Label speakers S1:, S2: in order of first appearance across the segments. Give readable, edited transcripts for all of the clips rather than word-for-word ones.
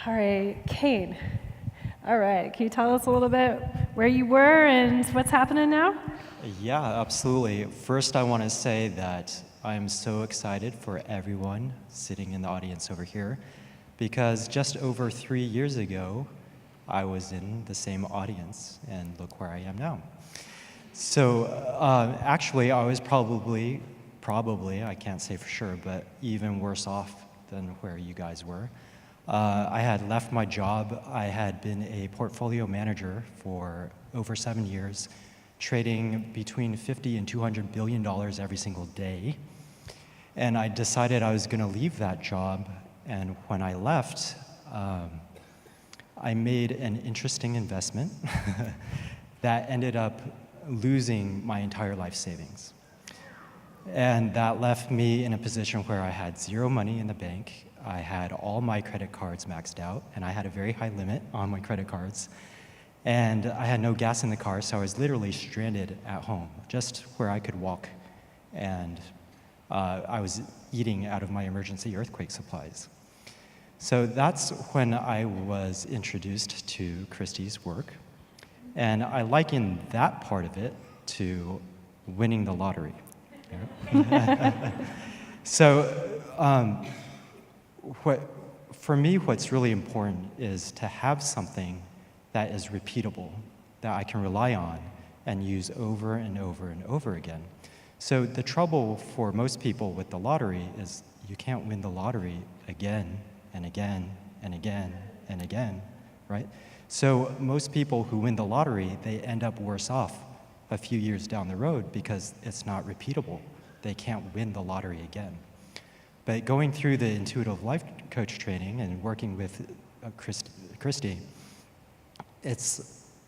S1: All right, Kane. All right, can you tell us a little bit where you were and what's happening now?
S2: Yeah, absolutely. First, I want to say that I am so excited for everyone sitting in the audience over here because just over 3 years ago, I was in the same audience, and look where I am now. So actually, I was probably, I can't say for sure, but even worse off than where you guys were. I had left my job. I had been a portfolio manager for over 7 years, trading between $50 and $200 billion every single day. And I decided I was going to leave that job. And when I left, I made an interesting investment that ended up losing my entire life savings. And that left me in a position where I had zero money in the bank. I had all my credit cards maxed out, and I had a very high limit on my credit cards. And I had no gas in the car, so I was literally stranded at home, just where I could walk. And I was eating out of my emergency earthquake supplies. So that's when I was introduced to Christie's work. And I liken that part of it to winning the lottery. So for me, what's really important is to have something that is repeatable, that I can rely on and use over and over and over again. So the trouble for most people with the lottery is you can't win the lottery again and again and again and again, right? So most people who win the lottery, they end up worse off a few years down the road because it's not repeatable. They can't win the lottery again. But going through the intuitive life coach training and working with Christie,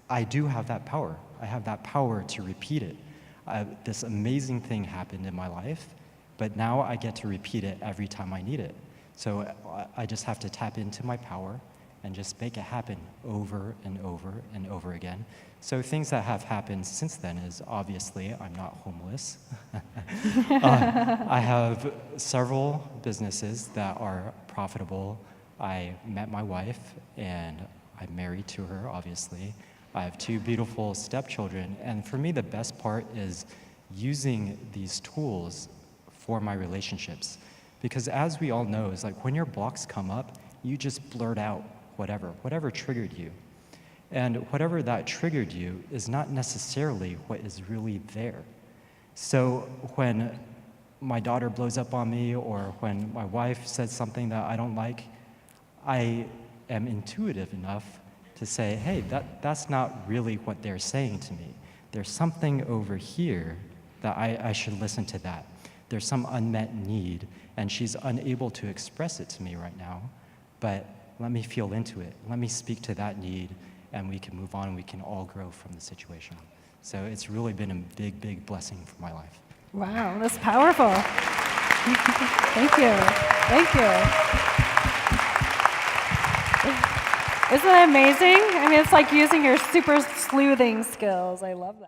S2: I do have that power. I have that power to repeat it. This amazing thing happened in my life, but now I get to repeat it every time I need it. So I just have to tap into my power and just make it happen over and over and over again. So things that have happened since then is obviously I'm not homeless. I have several businesses that are profitable. I met my wife and I'm married to her, obviously. I have 2 beautiful stepchildren. And for me, the best part is using these tools for my relationships. Because as we all know, it's like when your blocks come up, you just blurt out whatever triggered you. And whatever that triggered you is not necessarily what is really there. So when my daughter blows up on me or when my wife says something that I don't like, I am intuitive enough to say, hey, that's not really what they're saying to me. There's something over here that I should listen to that. There's some unmet need, and she's unable to express it to me right now, but let me feel into it. Let me speak to that need, and we can move on, and we can all grow from the situation. So it's really been a big, big blessing for my life.
S1: Wow, that's powerful. Thank you. Thank you. Isn't that amazing? I mean, it's like using your super sleuthing skills. I love that.